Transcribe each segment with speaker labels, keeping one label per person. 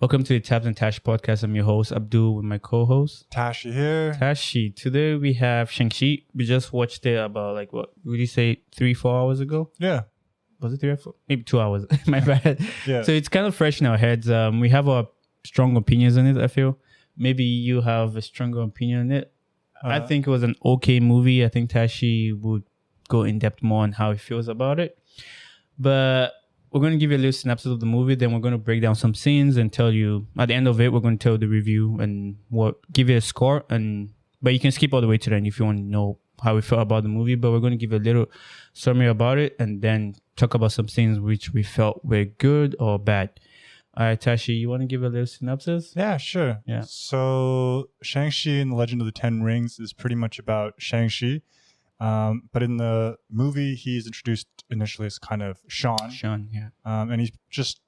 Speaker 1: Welcome to the Tabs and Tash Podcast. I'm your host, Abdul, with my co-host,
Speaker 2: Tashi here.
Speaker 1: Tashi. Today we have Shang-Chi. We just watched it about, like, what would you say, 3-4 hours ago?
Speaker 2: Yeah.
Speaker 1: Was it 3 or 4? Maybe 2 hours. My bad.
Speaker 2: Yeah.
Speaker 1: So it's kind of fresh in our heads. We have our strong opinions on it, I feel. Maybe you have a stronger opinion on it. I think it was an okay movie. I think Tashi would go in depth more on how he feels about it. But we're going to give you a little synopsis of the movie. Then we're going to break down some scenes and tell you, at the end of it, we're going to tell the review and give it a score. But you can skip all the way to the end if you want to know how we felt about the movie. But we're going to give a little summary about it and then talk about some scenes which we felt were good or bad. All right, Tashi, you want to give a little synopsis?
Speaker 2: Yeah, sure.
Speaker 1: Yeah.
Speaker 2: So Shang-Chi and the Legend of the Ten Rings is pretty much about Shang-Chi. But in the movie, he's introduced initially as kind of Sean.
Speaker 1: Sean, yeah.
Speaker 2: And he's just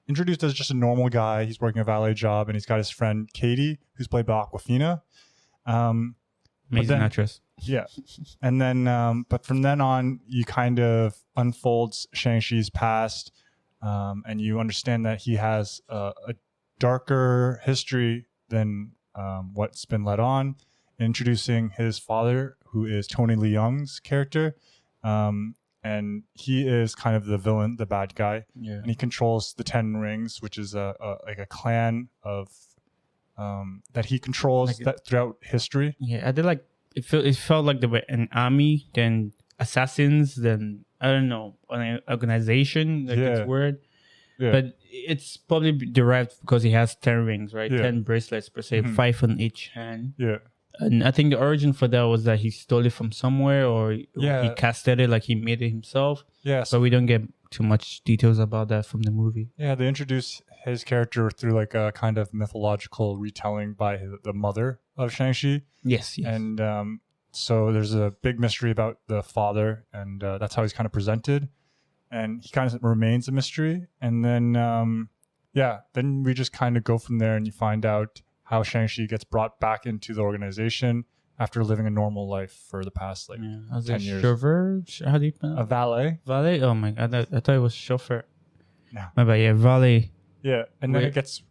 Speaker 2: introduced as just a normal guy. He's working a valet job, and he's got his friend Katie, who's played by Awkwafina.
Speaker 1: Amazing actress.
Speaker 2: Yeah. And then, but from then on, you kind of unfolds Shang-Chi's past, and you understand that he has a darker history than what's been led on. Introducing his father, who is Tony Leung's character, and he is kind of the villain, the bad guy, and he controls the Ten Rings, which is a clan of that he controls throughout history.
Speaker 1: Yeah, I did like it. Felt like there were an army, then assassins, then I don't know, an organization. Like it's weird, but it's probably derived because he has 10 rings, right? 10 bracelets per se, 5 on each hand.
Speaker 2: Yeah.
Speaker 1: And I think the origin for that was that he stole it from somewhere, or he casted it, like he made it himself.
Speaker 2: Yeah.
Speaker 1: But we don't get too much details about that from the movie.
Speaker 2: Yeah, they introduce his character through like a kind of mythological retelling by the mother of Shang-Chi.
Speaker 1: Yes.
Speaker 2: And so there's a big mystery about the father, and that's how he's kind of presented. And he kind of remains a mystery. And then, then we just kind of go from there, and you find out how Shang-Chi gets brought back into the organization after living a normal life for the past 10 years.
Speaker 1: Chauffeur? How do you pronounce it?
Speaker 2: A valet.
Speaker 1: Valet? Oh my god, I thought it was chauffeur.
Speaker 2: No.
Speaker 1: My bad, yeah, valet.
Speaker 2: Yeah, and then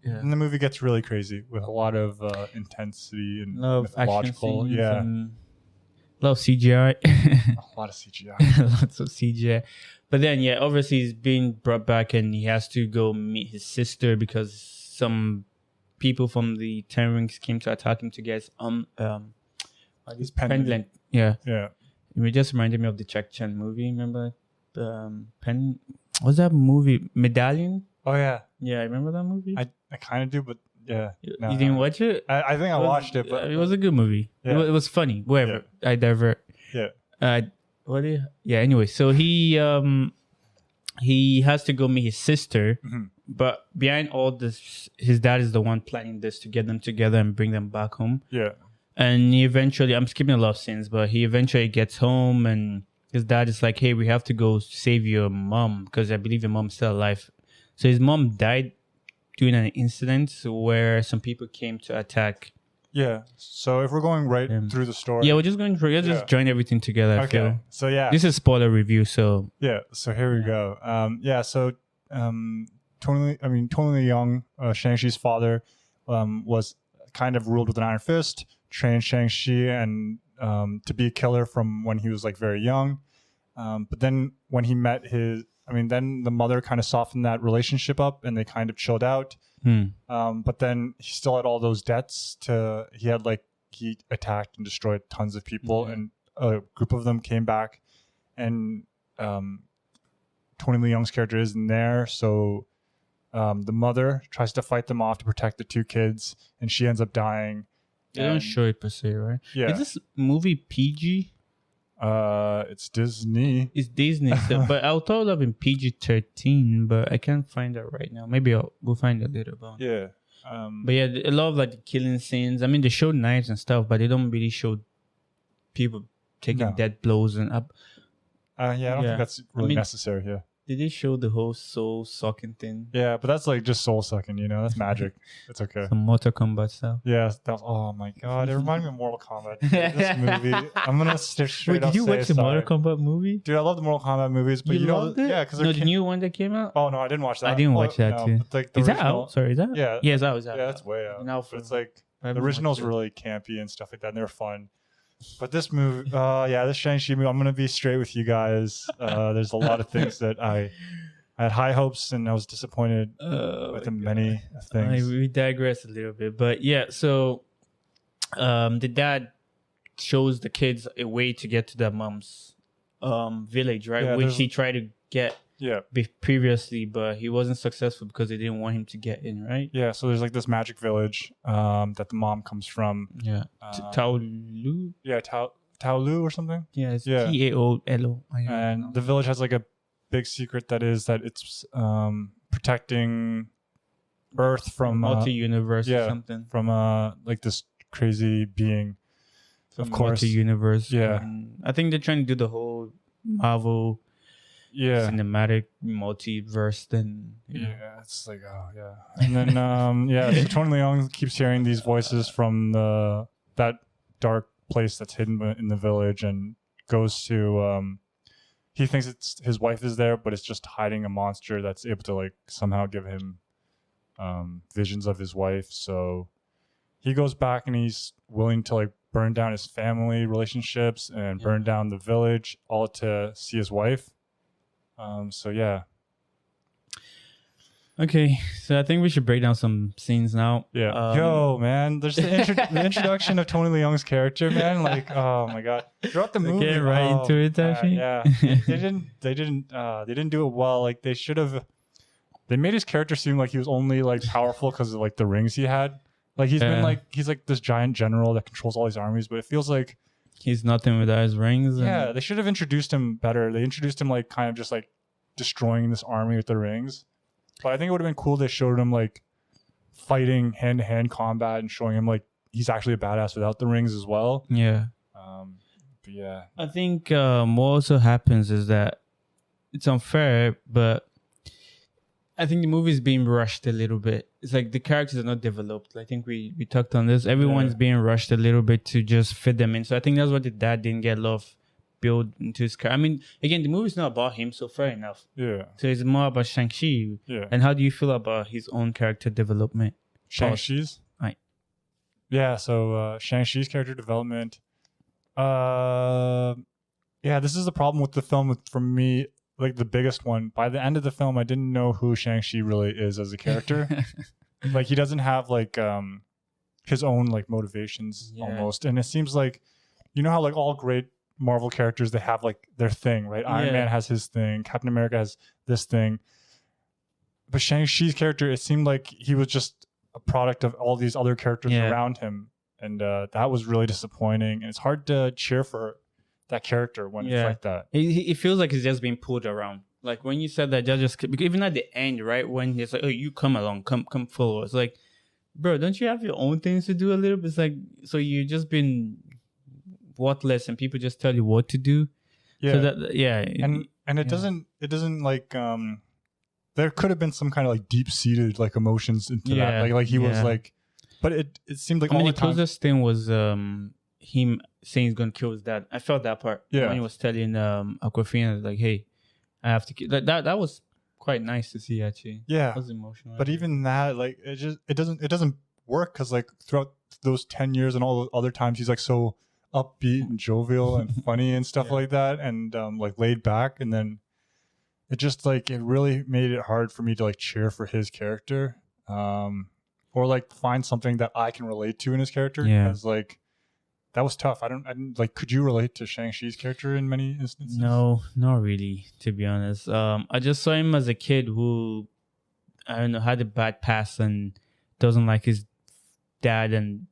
Speaker 2: and the movie gets really crazy with a lot of intensity and mythological.
Speaker 1: Yeah. A lot of CGI.
Speaker 2: A lot of CGI.
Speaker 1: Lots of CGI. But then, obviously he's being brought back and he has to go meet his sister because some people from the Ten Rings came to attack him to get his pendant. Yeah. It just reminded me of the Jack Chan movie. Remember? What's that movie? Medallion?
Speaker 2: Oh, yeah.
Speaker 1: Yeah, I remember that movie.
Speaker 2: I kind of do, but yeah.
Speaker 1: You didn't watch it?
Speaker 2: I think I watched it, but
Speaker 1: it was a good movie. Yeah. It was funny. Whatever. Yeah. I divert.
Speaker 2: Yeah.
Speaker 1: Anyway, so he has to go meet his sister, but behind all this, his dad is the one planning this to get them together and bring them back home.
Speaker 2: Yeah.
Speaker 1: And he eventually, I'm skipping a lot of scenes, but he eventually gets home and his dad is like, hey, we have to go save your mom because I believe your mom's still alive. So his mom died during an incident where some people came to attack.
Speaker 2: Yeah. So if we're going through the story.
Speaker 1: Yeah, we're just going through. Just join everything together. I feel.
Speaker 2: So
Speaker 1: this is spoiler review. So
Speaker 2: So here we go. So Tony Leung, Shang-Chi's father, was kind of ruled with an iron fist, trained Shang-Chi and to be a killer from when he was like very young. But then when he met then the mother kind of softened that relationship up and they kind of chilled out. But then he still had all those debts he attacked and destroyed tons of people, and a group of them came back, and Tony Leung's character isn't there, so the mother tries to fight them off to protect the two kids, and she ends up dying.
Speaker 1: They don't show it per se, right?
Speaker 2: Yeah.
Speaker 1: Is this movie PG?
Speaker 2: It's Disney.
Speaker 1: It's Disney, but I thought it would have been PG-13, but I can't find it right now. Maybe we'll find it later on.
Speaker 2: Yeah.
Speaker 1: But yeah, a lot of like the killing scenes. I mean, they show knives and stuff, but they don't really show people taking dead blows and up.
Speaker 2: I don't think that's really necessary here.
Speaker 1: Did they show the whole soul sucking thing?
Speaker 2: Yeah, but that's like just soul sucking, that's magic. It's okay.
Speaker 1: Some Mortal Kombat stuff.
Speaker 2: Yeah, that was, oh my god, it reminded me of Mortal Kombat. This movie, I'm gonna straight
Speaker 1: Wait,
Speaker 2: up
Speaker 1: did you
Speaker 2: say
Speaker 1: watch the
Speaker 2: sorry.
Speaker 1: Mortal Kombat movie?
Speaker 2: Dude, I love the Mortal Kombat movies, but
Speaker 1: You loved it?
Speaker 2: yeah, because
Speaker 1: No, the new one that came out.
Speaker 2: Oh no, I didn't watch that.
Speaker 1: I didn't watch that
Speaker 2: no,
Speaker 1: too.
Speaker 2: But like the
Speaker 1: Is that
Speaker 2: original,
Speaker 1: out? Sorry, is that?
Speaker 2: Yeah,
Speaker 1: Yeah, it's out. It's out.
Speaker 2: yeah, that's way out.
Speaker 1: Now
Speaker 2: But it's like
Speaker 1: I
Speaker 2: the
Speaker 1: haven't
Speaker 2: original's
Speaker 1: watched it.
Speaker 2: really campy and stuff like that, and they're fun. But this movie, this Shang-Chi movie, I'm gonna be straight with you guys. There's a lot of things that I had high hopes and I was disappointed with many things.
Speaker 1: We digress a little bit, but yeah. So, the dad shows the kids a way to get to their mom's village, right?
Speaker 2: Yeah,
Speaker 1: Which he tried to get
Speaker 2: Yeah.
Speaker 1: previously, but he wasn't successful because they didn't want him to get in, right?
Speaker 2: Yeah, so there's like this magic village that the mom comes from.
Speaker 1: Yeah. Taolu?
Speaker 2: Yeah, Taolu or something.
Speaker 1: Yeah, it's
Speaker 2: Yeah.
Speaker 1: Taolo.
Speaker 2: And the village has like a big secret that it's protecting Earth from
Speaker 1: multi-universe or something.
Speaker 2: from like this crazy being.
Speaker 1: From
Speaker 2: of course.
Speaker 1: multi-universe.
Speaker 2: Yeah.
Speaker 1: And I think they're trying to do the whole Marvel cinematic multiverse thing.
Speaker 2: Yeah, it's like and then so Tony Leung keeps hearing these voices from that dark place that's hidden in the village, and goes to he thinks it's his wife is there, but it's just hiding a monster that's able to like somehow give him visions of his wife. So he goes back and he's willing to like burn down his family relationships and burn down the village, all to see his wife. So yeah.
Speaker 1: Okay, so I think we should break down some scenes now.
Speaker 2: Yeah. Yo, man, there's the introduction of Tony Leung's character, man. Like, oh my god, throughout the movie,
Speaker 1: Get right into it, actually.
Speaker 2: Yeah, they didn't do it well. Like, they should have. They made his character seem like he was only like powerful because of like the rings he had. Like he's like this giant general that controls all these armies, but it feels like
Speaker 1: he's nothing without his rings.
Speaker 2: Yeah, they should have introduced him better. They introduced him like kind of just like destroying this army with the rings. But I think it would have been cool. They showed him like fighting hand-to-hand combat and showing him like he's actually a badass without the rings as well.
Speaker 1: Yeah.
Speaker 2: But yeah.
Speaker 1: I think what also happens is that it's unfair, but I think the movie is being rushed a little bit. It's like the characters are not developed. I think we talked on this. Everyone's being rushed a little bit to just fit them in. So I think that's what the dad didn't get a lot of build into his character. I mean, again, the movie's not about him, so fair enough.
Speaker 2: Yeah.
Speaker 1: So it's more about Shang-Chi.
Speaker 2: Yeah.
Speaker 1: And how do you feel about his own character development?
Speaker 2: Shang-Chi's?
Speaker 1: Right.
Speaker 2: Yeah, so Shang-Chi's character development. Yeah, this is the problem with the film for me. Like the biggest one, by the end of the film, I didn't know who Shang-Chi really is as a character. Like he doesn't have like his own like motivations almost, and it seems like how like all great Marvel characters, they have like their thing, right? Iron Man has his thing, Captain America has this thing, but Shang-Chi's character, it seemed like he was just a product of all these other characters around him, and that was really disappointing. And it's hard to cheer for that character when it's like that.
Speaker 1: It feels like he's just being pulled around. Like when you said that, just even at the end, right? When he's like, "Oh, you come along, come forward." It's like, bro, don't you have your own things to do a little bit? It's like, so you just been worthless, and people just tell you what to do. Yeah, so that,
Speaker 2: and it doesn't like there could have been some kind of like deep seated like emotions into that. Like he was like, but it seemed like all the time. The
Speaker 1: closest thing was him saying he's gonna kill his dad. I felt that part. Yeah. When he was telling Aquafina like, "Hey, I have to kill." That was quite nice to see actually.
Speaker 2: Yeah.
Speaker 1: It was emotional.
Speaker 2: But even that, like, it doesn't work because like throughout those 10 years and all the other times he's like so upbeat and jovial and funny and stuff like that, and like laid back, and then it just like it really made it hard for me to like cheer for his character, or like find something that I can relate to in his character. Because like that was tough. I didn't like. Could you relate to Shang-Chi's character in many instances?
Speaker 1: No, not really. To be honest, I just saw him as a kid who, I don't know, had a bad past and doesn't like his dad and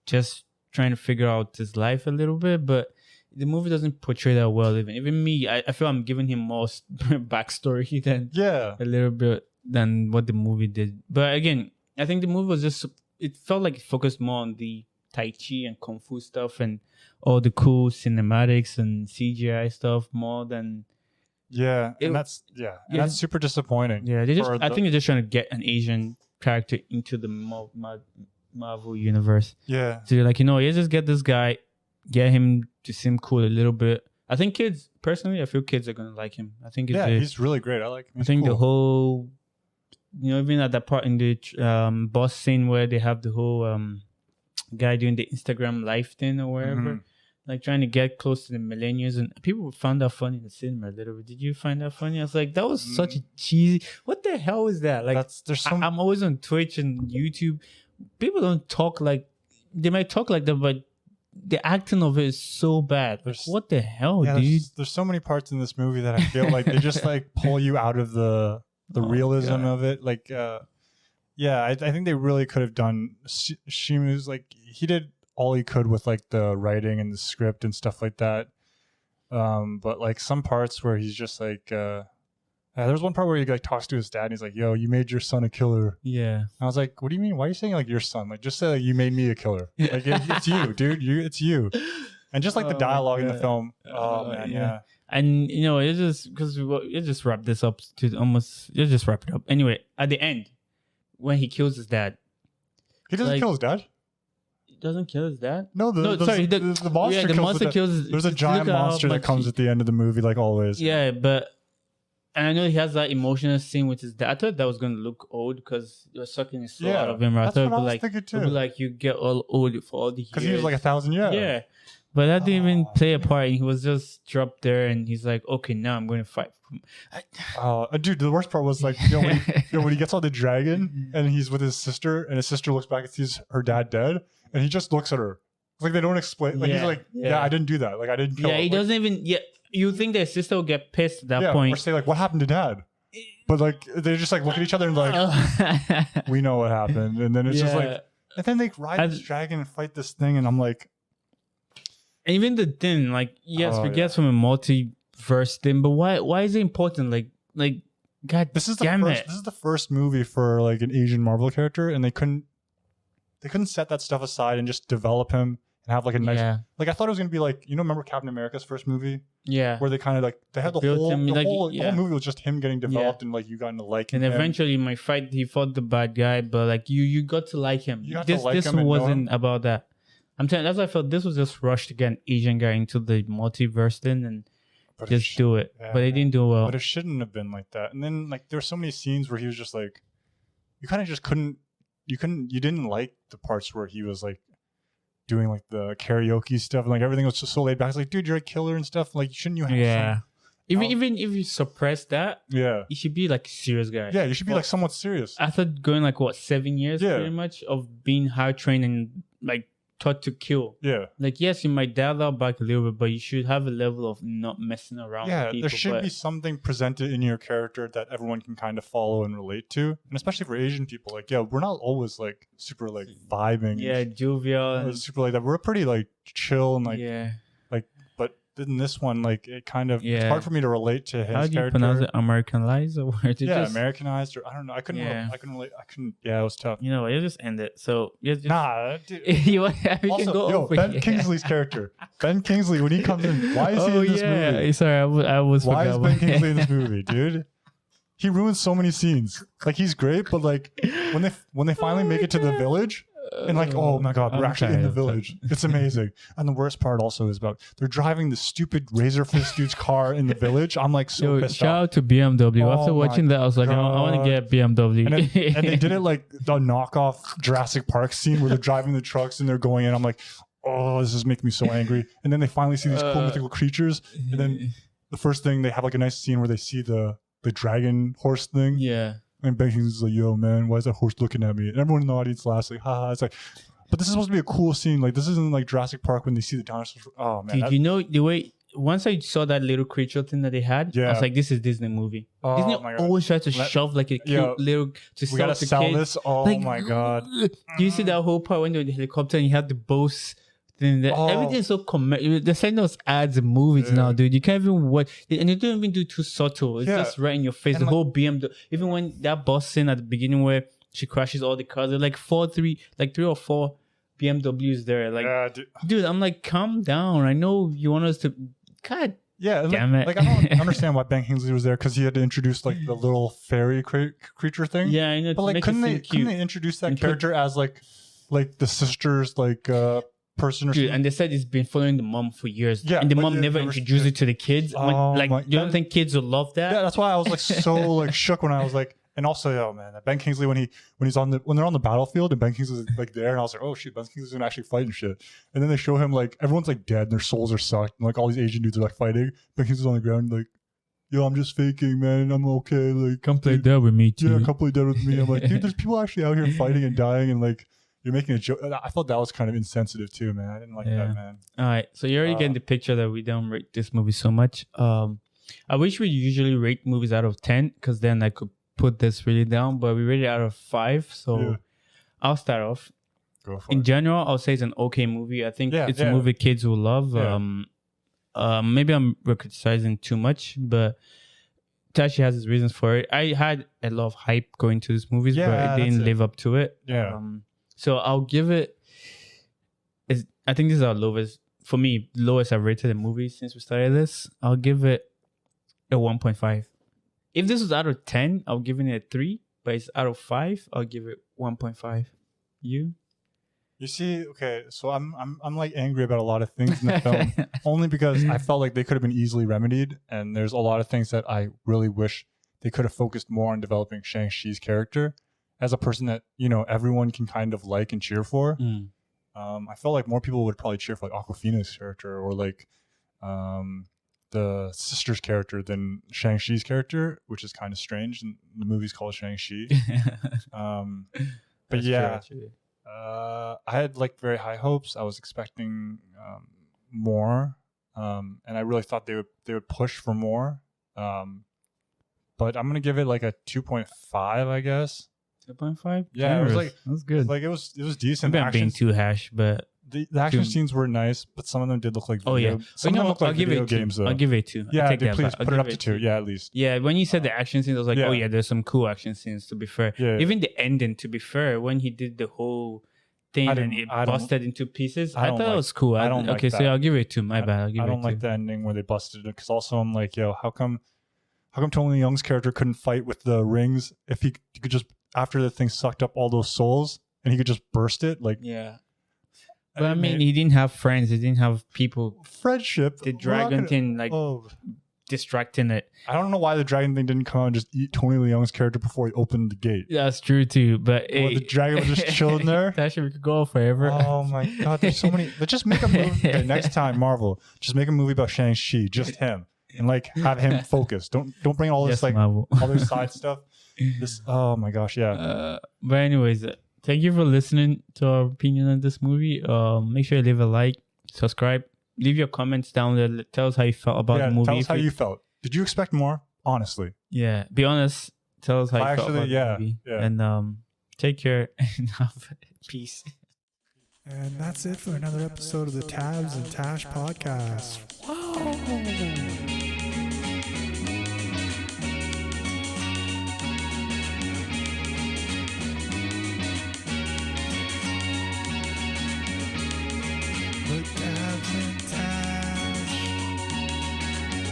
Speaker 1: just trying to figure out his life a little bit. But the movie doesn't portray that well. Even me, I feel I'm giving him more backstory than a little bit than what the movie did. But again, I think the movie was just, it felt like it focused more on the Tai Chi and Kung Fu stuff and all the cool cinematics and CGI stuff more than
Speaker 2: and that's super disappointing.
Speaker 1: Yeah, I think they're just trying to get an Asian character into the Marvel universe.
Speaker 2: Yeah.
Speaker 1: So you're like, just get this guy, get him to seem cool a little bit. I think personally, I feel kids are gonna like him. I think
Speaker 2: he's really great. I like him.
Speaker 1: I think the whole, even at that part in the boss scene where they have the whole guy doing the Instagram live thing or wherever, like trying to get close to the millennials, and people found that funny in the cinema a little bit. Did you find that funny? I was like, that was such a cheesy. What the hell is that? Like, I'm always on Twitch and YouTube. People don't talk like they might talk like that, but the acting of it is so bad. What the hell, dude?
Speaker 2: There's so many parts in this movie that I feel like they just like pull you out of the realism of it. Like, I think they really could have done. Shimu's like, he did all he could with like the writing and the script and stuff like that. But like some parts where he's just like, there's one part where he like talks to his dad and he's like, "Yo, you made your son a killer."
Speaker 1: Yeah.
Speaker 2: And I was like, "What do you mean? Why are you saying like your son? Like just say like you made me a killer. Like it's you, dude. It's you." And just like the dialogue in the film. Oh man, yeah.
Speaker 1: And it's just because you just wrap this up to almost. You just wrap it up. Anyway, at the end, when he kills his dad,
Speaker 2: he doesn't kill his dad.
Speaker 1: He doesn't kill his dad.
Speaker 2: No, the monster.
Speaker 1: The monster kills.
Speaker 2: There's a giant monster that comes at the end of the movie, like always.
Speaker 1: Yeah, but. And I know he has that emotional scene with his dad. I thought that was going to look old because you're sucking his soul out of him. Right?
Speaker 2: That's what I was thinking too.
Speaker 1: It'd be like you get all old for all the years.
Speaker 2: Because he was like 1,000 years.
Speaker 1: Yeah. But that didn't even play a part. He was just dropped there and he's like, okay, now I'm going to fight.
Speaker 2: Dude, the worst part was like, when he gets on the dragon and he's with his sister and his sister looks back and sees her dad dead and he just looks at her. It's like they don't explain. Like he's like, I didn't do that. Like I didn't kill him.
Speaker 1: He doesn't even... Yeah. You think their sister will get pissed at that point.
Speaker 2: Or say like, what happened to dad? But like, they just like look at each other and like, we know what happened. And then it's just like, and then they ride this dragon and fight this thing. And I'm like.
Speaker 1: And even the thing, like, yes, we get from a multiverse thing, but why is it important? Like, God
Speaker 2: this is the first movie for like an Asian Marvel character. And they couldn't set that stuff aside and just develop him. And have like a nice, like I thought it was gonna be like, remember Captain America's first movie?
Speaker 1: Yeah,
Speaker 2: where they kind of like they had the whole movie was just him getting developed and like you got to like him.
Speaker 1: And eventually, he fought the bad guy, but like you got to like him. This wasn't about that. I'm telling you, that's why I felt this was just rushed to get an Asian guy into the multiverse thing and just do it. Yeah, but they didn't do well.
Speaker 2: But it shouldn't have been like that. And then like there were so many scenes where he was just like, you kind of just you didn't like the parts where he was like doing like the karaoke stuff and like everything was just so laid back. It's like, dude, you're a killer and stuff. Like, shouldn't you have some?
Speaker 1: Even if you suppress that, you should be like a serious guy.
Speaker 2: Yeah, you should be like somewhat serious.
Speaker 1: After going like 7 years pretty much of being hard trained and like taught to kill.
Speaker 2: Yeah.
Speaker 1: Like, yes, you might dial that back a little bit, but you should have a level of not messing around with people.
Speaker 2: There should be something presented in your character that everyone can kind of follow and relate to. And especially for Asian people, like, we're not always like super like vibing.
Speaker 1: Yeah, jovial.
Speaker 2: And super like that. We're pretty like chill and like, but in this one, like it kind of, it's hard for me to relate to his character. How do you pronounce it?
Speaker 1: Americanized or where
Speaker 2: Americanized or I don't know. I couldn't relate. Yeah, it was tough.
Speaker 1: You know, you just end it. So
Speaker 2: nah, dude.
Speaker 1: Also,
Speaker 2: Ben Kingsley's character. Ben Kingsley, when he comes in, why is he in this movie?
Speaker 1: Sorry, I was.
Speaker 2: Why is Ben Kingsley in this movie, dude? He ruins so many scenes. Like he's great, but like when they finally make it to the village. And like, oh my God, we're actually in the village. It's amazing. And the worst part also is about they're driving the stupid Razorfist dude's car in the village. I'm like so pissed off.
Speaker 1: Shout out to BMW. After watching that, I was like, I want to get BMW.
Speaker 2: And they did it like the knockoff Jurassic Park scene where they're driving the trucks and they're going in. I'm like, oh, this is making me so angry. And then they finally see these cool mythical creatures. And then the first thing, they have like a nice scene where they see the dragon horse thing.
Speaker 1: Yeah.
Speaker 2: And Ben Kingsley's like, yo, man, why is that horse looking at me? And everyone in the audience laughs, like, haha. It's like, but this is supposed to be a cool scene. Like, this isn't like Jurassic Park when they see the dinosaurs. Oh, man.
Speaker 1: Did you know the way, once I saw that little creature thing that they had, I was like, this is Disney movie.
Speaker 2: Oh,
Speaker 1: Disney always tries to shove like a cute little, to
Speaker 2: we gotta sell this. Oh, like, my God.
Speaker 1: Do you see that whole part when they're in the helicopter and you have the Bose thing? Everything is so they're sending us ads and movies now, dude. You can't even watch, and they don't even do too subtle. It's just right in your face. And the whole BMW, even when that boss scene at the beginning where she crashes all the cars, they're like three or four BMWs there. Like, dude, I'm like, calm down. I know you want us to. God
Speaker 2: Yeah, and
Speaker 1: Damn it.
Speaker 2: like I don't understand why Ben Kingsley was there, because he had to introduce like the little fairy creature thing.
Speaker 1: Yeah, I know.
Speaker 2: But like, couldn't they introduce that character as like the sister's like person or
Speaker 1: Dude,
Speaker 2: something?
Speaker 1: and they said it's been following the mom for years.
Speaker 2: Yeah,
Speaker 1: and the
Speaker 2: but
Speaker 1: mom never introduced it to the kids. You don't think kids would love that?
Speaker 2: Yeah, that's why I was like so like shook when I was like, and also, yo, man, that Ben Kingsley when they're on the battlefield and Ben Kingsley's like there, and I was like, oh shit, Ben Kingsley's gonna actually fight and shit. And then they show him like everyone's like dead, and their souls are sucked, and like all these Asian dudes are like fighting. Ben Kingsley's on the ground like, yo, I'm just faking, man. I'm okay. Like,
Speaker 1: come play dead with me too.
Speaker 2: Yeah, come play dead with me. I'm like, dude, there's people actually out here fighting and dying, and like you're making a joke. I thought that was kind of insensitive too, man. I didn't like that, man.
Speaker 1: All right, so you're already getting the picture that we don't rate this movie so much. I wish we usually rate movies out of 10, because then I could put this really down, but we rate it out of 5. So I'll start off.
Speaker 2: Go for
Speaker 1: In
Speaker 2: it.
Speaker 1: general, I'll say it's an okay movie. I think it's a movie kids will love.
Speaker 2: Yeah.
Speaker 1: Maybe I'm criticizing too much, but Tashi has his reasons for it. I had a lot of hype going to these movies, but it didn't live up to it.
Speaker 2: Yeah.
Speaker 1: So I'll give it. I think this is our lowest, for me, lowest I've rated a movie since we started this. I'll give it a 1.5. If this was out of 10, I'll give it a 3. But it's out of 5, I'll give it 1.5. You
Speaker 2: see, okay, so I'm like angry about a lot of things in the film, only because I felt like they could have been easily remedied, and there's a lot of things that I really wish they could have focused more on developing Shang-Chi's character as a person that, you know, everyone can kind of like and cheer for. I felt like more people would probably cheer for like Awkwafina's character or like the sister's character than Shang-Chi's character, which is kind of strange. And the movie's called Shang-Chi. But yeah, I had like very high hopes. I was expecting more, and I really thought they would push for more. But I'm gonna give it like a 2.5, I guess.
Speaker 1: 2.5?
Speaker 2: Yeah, it was like
Speaker 1: that's good.
Speaker 2: Like it was decent.
Speaker 1: Maybe I'm being too hash, but
Speaker 2: the action scenes were nice, but some of them did look like video. Some of them looked like video games though.
Speaker 1: I'll give it 2.
Speaker 2: Yeah, please put it up to 2. Yeah, at least.
Speaker 1: Yeah, when you said the action scenes, I was like, oh yeah, there's some cool action scenes. To be fair, even the ending. To be fair, when he did the whole thing and it busted into pieces, I thought it was cool.
Speaker 2: I don't like that.
Speaker 1: So I'll give it 2. My bad. I
Speaker 2: don't like the ending where they busted it, because also I'm like, yo, how come Tony Leung's character couldn't fight with the rings if he could just, after the thing sucked up all those souls, and he could just burst it? Like,
Speaker 1: yeah. But I mean, he didn't have friends. He didn't have people.
Speaker 2: Friendship.
Speaker 1: The dragon thing, like, distracting it.
Speaker 2: I don't know why the dragon thing didn't come out and just eat Tony Leung's character before he opened the gate.
Speaker 1: That's true too. But
Speaker 2: the dragon was just chilling there.
Speaker 1: Actually, we could go forever.
Speaker 2: Oh my god, there's so many. Let's just make a movie. Okay, next time, Marvel, just make a movie about Shang-Chi, just him, and like have him focus. Don't bring all this other side stuff. This. Oh my gosh, yeah.
Speaker 1: But anyways. Thank you for listening to our opinion on this movie. Make sure you leave a like, subscribe, leave your comments down there. Tell us how you felt about the movie.
Speaker 2: Tell us how you felt. Did you expect more? Honestly.
Speaker 1: Yeah. Be honest. Tell us how you felt about the movie. Yeah. And take care and have peace.
Speaker 3: And that's it for another episode of the Tabs and Tash Podcast. Wow.